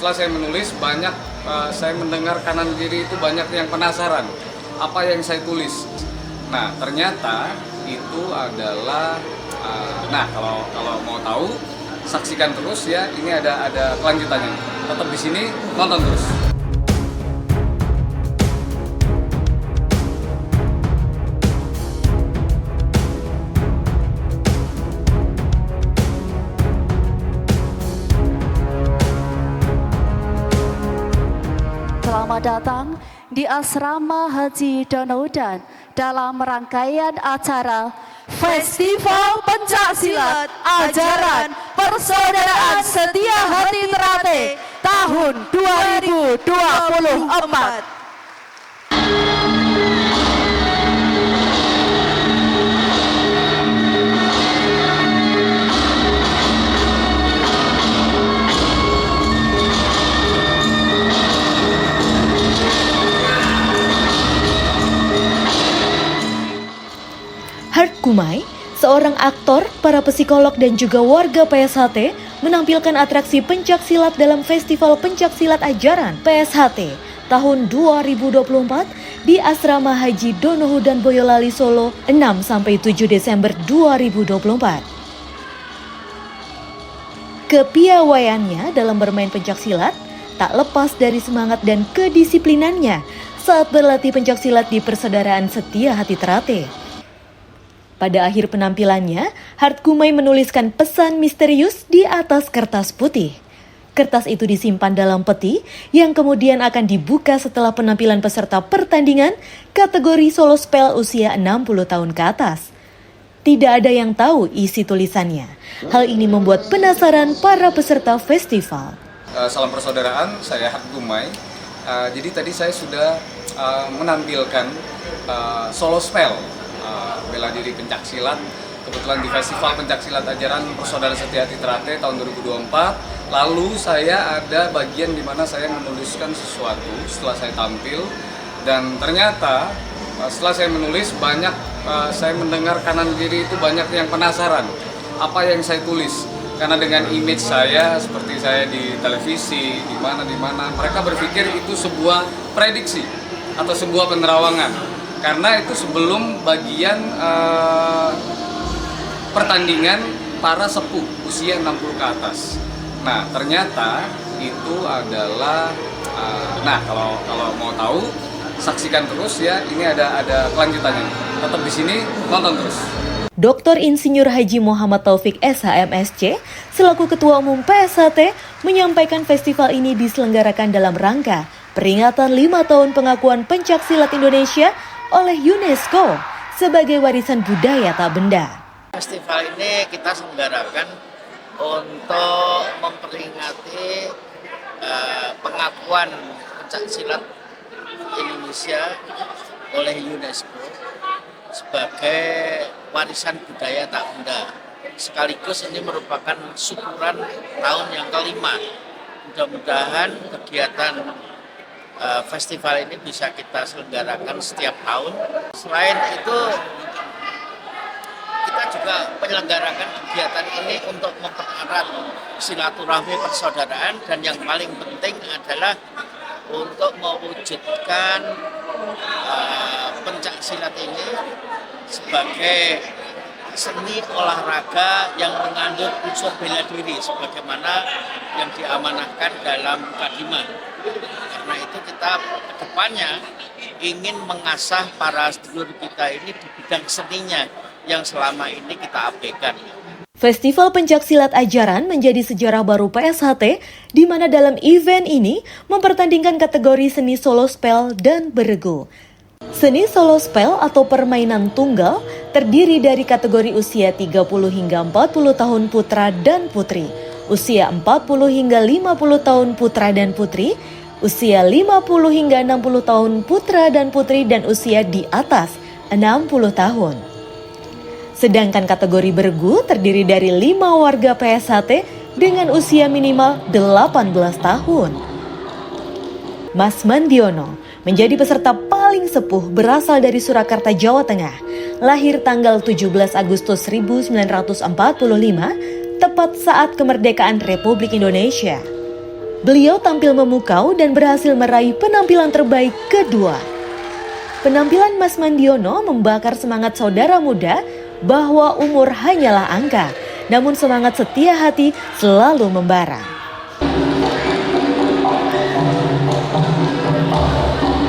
setelah saya menulis banyak, saya mendengar kanan kiri itu banyak yang penasaran apa yang saya tulis. Nah ternyata itu adalah, kalau mau tahu saksikan terus ya, ini ada kelanjutannya. Tetap di sini, nonton terus. Selamat datang di Asrama Haji Donohudan dalam rangkaian acara Festival Pencaksilat Ajaran Persaudaraan Setia Hati Ternate tahun 2024. Hart Kumai, seorang aktor, para psikolog dan juga warga PSHT menampilkan atraksi pencaksilat dalam Festival Pencaksilat Ajaran PSHT tahun 2024 di Asrama Haji Donohudan Boyolali Solo 6-7 Desember 2024. Kepiawaiannya dalam bermain pencaksilat tak lepas dari semangat dan kedisiplinannya saat berlatih pencaksilat di Persaudaraan Setia Hati Ternate. Pada akhir penampilannya, Hart Kumai menuliskan pesan misterius di atas kertas putih. Kertas itu disimpan dalam peti yang kemudian akan dibuka setelah penampilan peserta pertandingan kategori solo spell usia 60 tahun ke atas. Tidak ada yang tahu isi tulisannya. Hal ini membuat penasaran para peserta festival. Salam persaudaraan, saya Hart Kumai. Jadi tadi saya sudah menampilkan solo spell bela diri pencaksilat, kebetulan di Festival Pencaksilat Ajaran Persaudaraan Setia Hati Ternate tahun 2024. Lalu saya ada bagian di mana saya menuliskan sesuatu setelah saya tampil, dan ternyata setelah saya menulis banyak, saya mendengar kanan kiri itu banyak yang penasaran apa yang saya tulis, karena dengan image saya seperti saya di televisi di mana mereka berpikir itu sebuah prediksi atau sebuah penerawangan. Karena itu sebelum bagian pertandingan para sepuh usia 60 ke atas. Nah ternyata itu adalah, kalau mau tahu saksikan terus ya, ini ada kelanjutannya. Tetap di sini, nonton terus. Dr. Insinyur Haji Muhammad Taufik SHMSC selaku Ketua Umum PSHT menyampaikan festival ini diselenggarakan dalam rangka peringatan 5 tahun pengakuan pencaksilat Indonesia oleh UNESCO sebagai warisan budaya tak benda. Festival ini kita selenggarakan untuk memperingati pengakuan pencaksilat Indonesia oleh UNESCO sebagai warisan budaya tak benda. Sekaligus ini merupakan syukuran tahun yang kelima. Mudah-mudahan kegiatan festival ini bisa kita selenggarakan setiap tahun. Selain itu, kita juga menyelenggarakan kegiatan ini untuk mempererat silaturahmi persaudaraan, dan yang paling penting adalah untuk mewujudkan pencaksilat ini sebagai seni olahraga yang mengandung unsur bela diri sebagaimana yang diamanahkan dalam Mukadimah. Karena itu kita kedepannya ingin mengasah para sedulur kita ini di bidang seninya yang selama ini kita abaikan. Festival Pencaksilat Ajaran menjadi sejarah baru PSHT, di mana dalam event ini mempertandingkan kategori seni solo spell dan beregu. Seni solo spell atau permainan tunggal terdiri dari kategori usia 30 hingga 40 tahun putra dan putri, usia 40 hingga 50 tahun putra dan putri, usia 50 hingga 60 tahun putra dan putri, dan usia di atas 60 tahun. Sedangkan kategori beregu terdiri dari 5 warga PSHT dengan usia minimal 18 tahun. Mas Mandiono menjadi peserta paling sepuh berasal dari Surakarta, Jawa Tengah. Lahir tanggal 17 Agustus 1945, tepat saat kemerdekaan Republik Indonesia. Beliau tampil memukau dan berhasil meraih penampilan terbaik kedua. Penampilan Mas Mandiono membakar semangat saudara muda bahwa umur hanyalah angka, namun semangat setia hati selalu membara.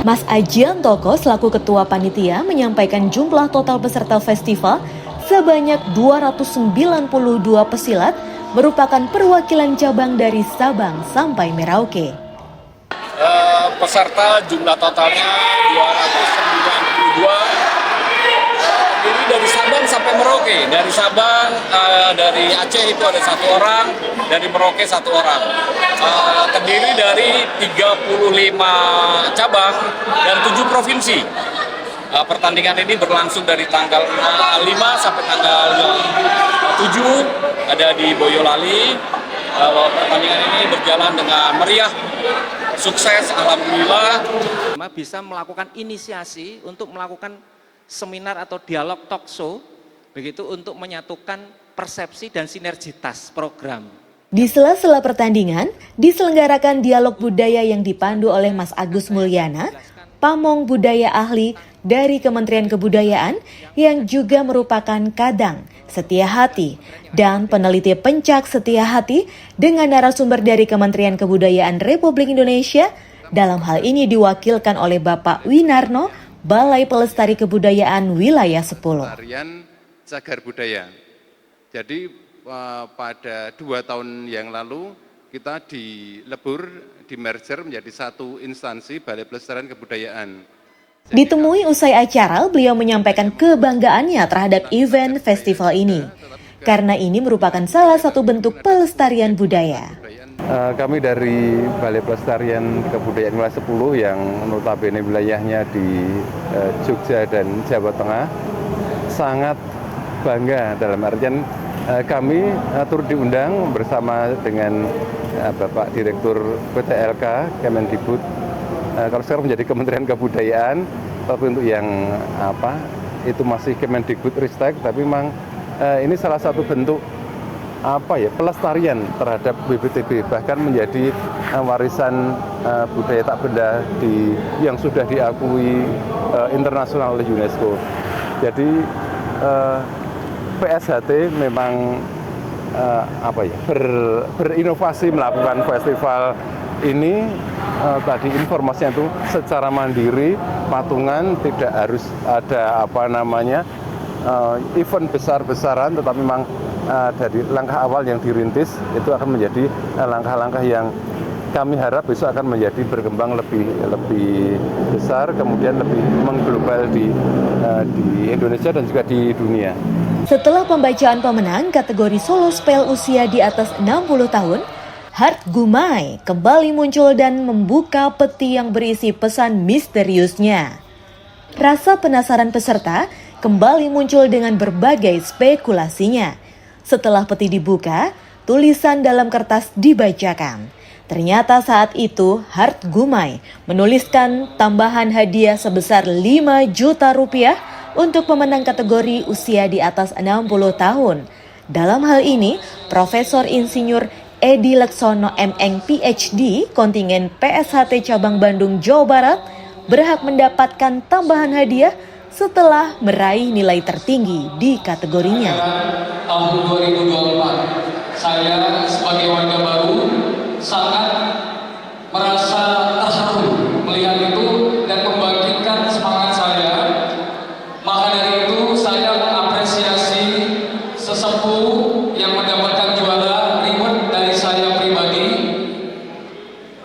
Mas Ajian Toko selaku ketua panitia menyampaikan jumlah total peserta festival sebanyak 292 pesilat merupakan perwakilan cabang dari Sabang sampai Merauke. Peserta jumlah totalnya 292, terdiri dari Sabang sampai Merauke. Dari Sabang, dari Aceh itu ada 1 orang, dari Merauke 1 orang. Terdiri dari 35 cabang dan 7 provinsi. Pertandingan ini berlangsung dari tanggal 5 sampai tanggal 7 ada di Boyolali. Pertandingan ini berjalan dengan meriah, sukses, alhamdulillah. Bisa melakukan inisiasi untuk melakukan seminar atau dialog talk show, begitu untuk menyatukan persepsi dan sinergitas program. Di sela-sela pertandingan, diselenggarakan dialog budaya yang dipandu oleh Mas Agus Mulyana, pamong budaya ahli dari Kementerian Kebudayaan yang juga merupakan kadang setia hati dan peneliti pencak setia hati dengan narasumber dari Kementerian Kebudayaan Republik Indonesia. Dalam hal ini diwakilkan oleh Bapak Winarno, Balai Pelestari Kebudayaan Wilayah 10. Pelestarian cagar budaya. Jadi pada 2 tahun yang lalu kita di merger menjadi satu instansi Balai Pelestarian Kebudayaan. Ditemui usai acara, beliau menyampaikan kebanggaannya terhadap event festival ini, karena ini merupakan salah satu bentuk pelestarian budaya. Kami dari Balai Pelestarian Kebudayaan Wilayah 10 yang notabene wilayahnya di Jogja dan Jawa Tengah sangat bangga dalam artian kami turut diundang bersama dengan Bapak Direktur PTLK Kemendikbud. Kalau sekarang menjadi Kementerian Kebudayaan, tapi untuk yang itu masih Kemendikbud-Ristek, tapi memang ini salah satu bentuk pelestarian terhadap BPTB, bahkan menjadi warisan budaya tak benda yang sudah diakui internasional oleh UNESCO. Jadi PSHT memang berinovasi melakukan festival ini. Tadi informasinya itu secara mandiri, patungan, tidak harus ada event besar-besaran, tetapi memang dari langkah awal yang dirintis itu akan menjadi langkah-langkah yang kami harap besok akan menjadi berkembang lebih besar, kemudian lebih mengglobal di Indonesia dan juga di dunia. Setelah pembacaan pemenang kategori solo spell usia di atas 60 tahun, Hart Gumai kembali muncul dan membuka peti yang berisi pesan misteriusnya. Rasa penasaran peserta kembali muncul dengan berbagai spekulasinya. Setelah peti dibuka, tulisan dalam kertas dibacakan. Ternyata saat itu Hart Gumai menuliskan tambahan hadiah sebesar 5 juta rupiah untuk pemenang kategori usia di atas 60 tahun. Dalam hal ini, Profesor Insinyur Edi Laksono MN PhD kontingen PSHT Cabang Bandung, Jawa Barat berhak mendapatkan tambahan hadiah setelah meraih nilai tertinggi di kategorinya. Tahun 2024, saya sebagai warga baru sangat merasa terharu melihat itu dan membangkitkan semangat saya. Maka dari itu saya mengapresiasi sesepuh yang mendapatkan juara reward dari saya pribadi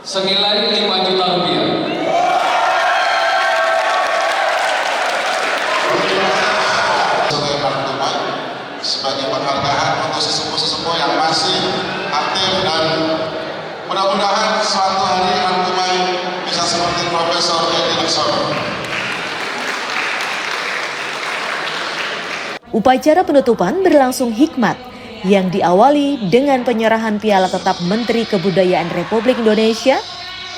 senilai 5 juta rupiah. Sebagai penghargaan untuk sesepuh-sesepuh yang masih aktif, dan mudah-mudahan suatu hari Angkumai bisa seperti Profesor Edi Laksono. Upacara penutupan berlangsung hikmat yang diawali dengan penyerahan piala tetap Menteri Kebudayaan Republik Indonesia,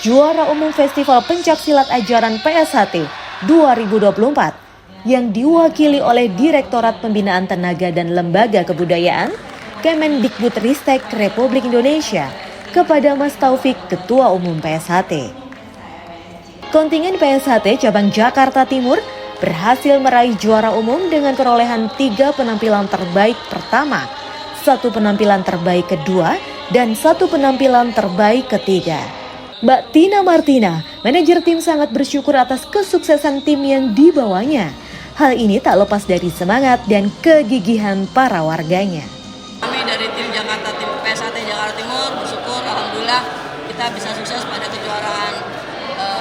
juara umum Festival Pencaksilat Ajaran PSHT 2024 yang diwakili oleh Direktorat Pembinaan Tenaga dan Lembaga Kebudayaan Kemendikbud-Ristek Republik Indonesia, kepada Mas Taufik, Ketua Umum PSHT. Kontingen PSHT cabang Jakarta Timur berhasil meraih juara umum dengan perolehan 3 penampilan terbaik pertama, 1 penampilan terbaik kedua, dan 1 penampilan terbaik ketiga. Mbak Tina Martina, manajer tim, sangat bersyukur atas kesuksesan tim yang dibawanya. Hal ini tak lepas dari semangat dan kegigihan para warganya. Kami dari tim PSHT Jakarta Timur bersyukur alhamdulillah kita bisa sukses pada kejuaraan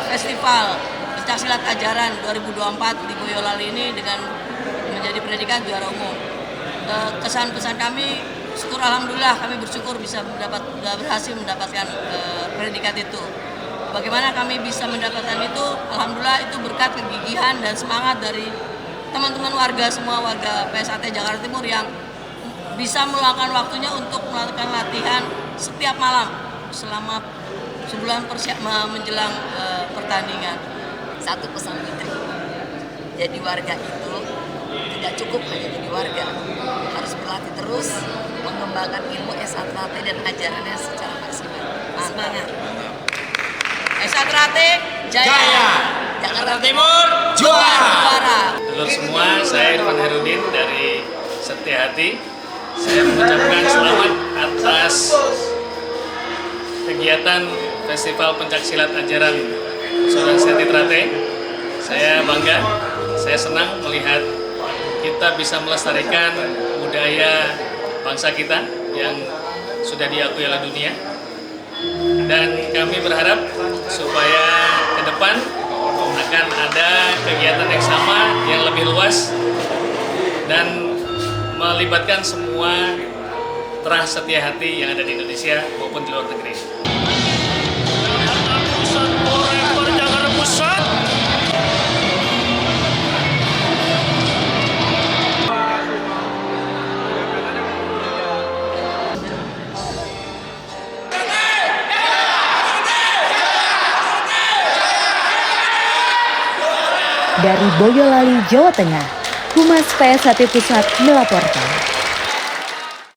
Festival Pencaksilat Ajaran 2024 di Boyolali ini dengan menjadi predikat juara umum. Kesan-kesan kami, syukur alhamdulillah kami bersyukur bisa berhasil mendapatkan predikat itu. Bagaimana kami bisa mendapatkan itu? Alhamdulillah itu berkat kegigihan dan semangat dari teman-teman warga, semua warga PSHT Jakarta Timur yang bisa meluangkan waktunya untuk melakukan latihan setiap malam selama sebulan menjelang pertandingan. Satu pesan Fitri, jadi warga itu tidak cukup hanya jadi warga, harus berlatih terus, mengembangkan ilmu SHT dan ajarannya secara maksimal. Semangat! SHT Jaya! Jakarta Timur juara! Dulur semua, saya Irfan Herudin dari Setia Hati. Saya mengucapkan selamat atas kegiatan Festival Pencaksilat Ajaran Soran Seti Trate. Saya bangga, saya senang melihat kita bisa melestarikan budaya bangsa kita yang sudah diakui oleh dunia. Dan kami berharap supaya ke depan akan ada kegiatan yang sama, yang lebih luas dan melibatkan semua terah setia hati yang ada di Indonesia maupun di luar negeri. Dari Boyolali, Jawa Tengah, Humas PSHT Pusat melaporkan.